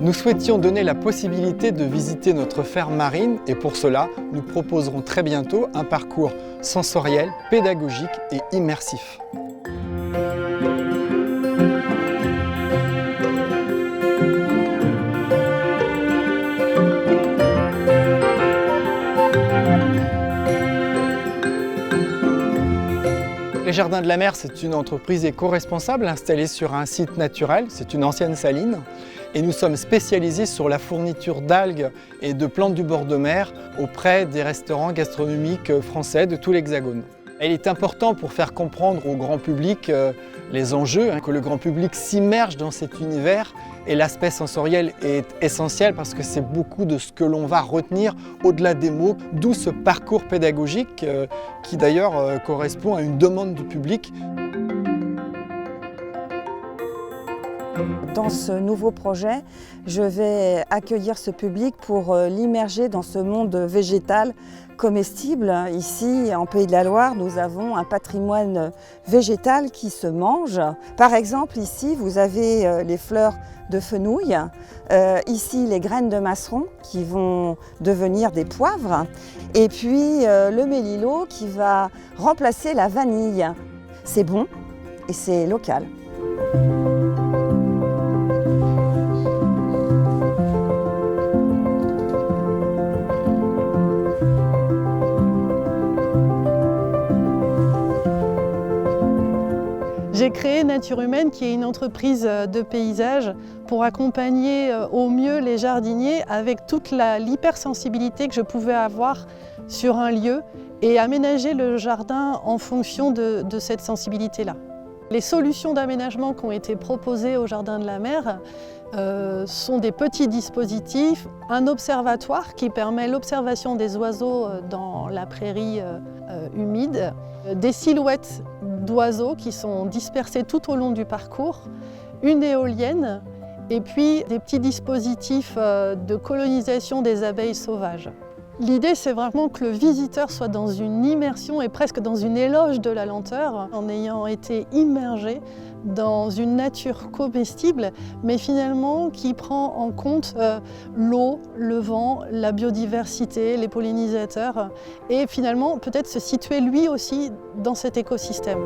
Nous souhaitions donner la possibilité de visiter notre ferme marine et pour cela, nous proposerons très bientôt un parcours sensoriel, pédagogique et immersif. Les Jardins de la Mer, c'est une entreprise éco-responsable installée sur un site naturel, c'est une ancienne saline. Et nous sommes spécialisés sur la fourniture d'algues et de plantes du bord de mer auprès des restaurants gastronomiques français de tout l'Hexagone. Il est important pour faire comprendre au grand public les enjeux, que le grand public s'immerge dans cet univers et l'aspect sensoriel est essentiel parce que c'est beaucoup de ce que l'on va retenir au-delà des mots, d'où ce parcours pédagogique qui d'ailleurs correspond à une demande du public. Dans ce nouveau projet, je vais accueillir ce public pour l'immerger dans ce monde végétal comestible. Ici, en Pays de la Loire, nous avons un patrimoine végétal qui se mange. Par exemple, ici, vous avez les fleurs de fenouil, ici les graines de masseron qui vont devenir des poivres, et puis le mélilo qui va remplacer la vanille. C'est bon et c'est local. J'ai créé Nature Humaine, qui est une entreprise de paysage pour accompagner au mieux les jardiniers avec toute l'hypersensibilité que je pouvais avoir sur un lieu et aménager le jardin en fonction de cette sensibilité-là. Les solutions d'aménagement qui ont été proposées au Jardin de la Mer sont des petits dispositifs, un observatoire qui permet l'observation des oiseaux dans la prairie humide, des silhouettes d'oiseaux qui sont dispersés tout au long du parcours, une éolienne et puis des petits dispositifs de colonisation des abeilles sauvages. L'idée, c'est vraiment que le visiteur soit dans une immersion et presque dans une éloge de la lenteur, en ayant été immergé dans une nature comestible, mais finalement qui prend en compte l'eau, le vent, la biodiversité, les pollinisateurs, et finalement peut-être se situer lui aussi dans cet écosystème.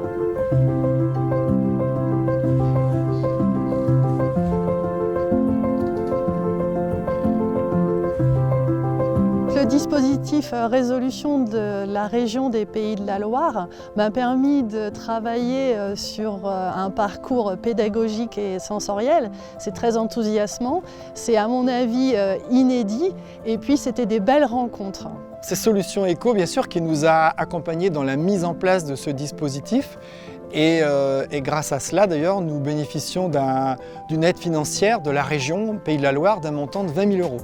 Le dispositif résolution de la région des Pays de la Loire m'a permis de travailler sur un parcours pédagogique et sensoriel. C'est très enthousiasmant, c'est à mon avis inédit et puis c'était des belles rencontres. C'est Solutions Éco, bien sûr, qui nous a accompagnés dans la mise en place de ce dispositif. Et grâce à cela, d'ailleurs, nous bénéficions d'une aide financière de la région Pays de la Loire d'un montant de 20 000 €.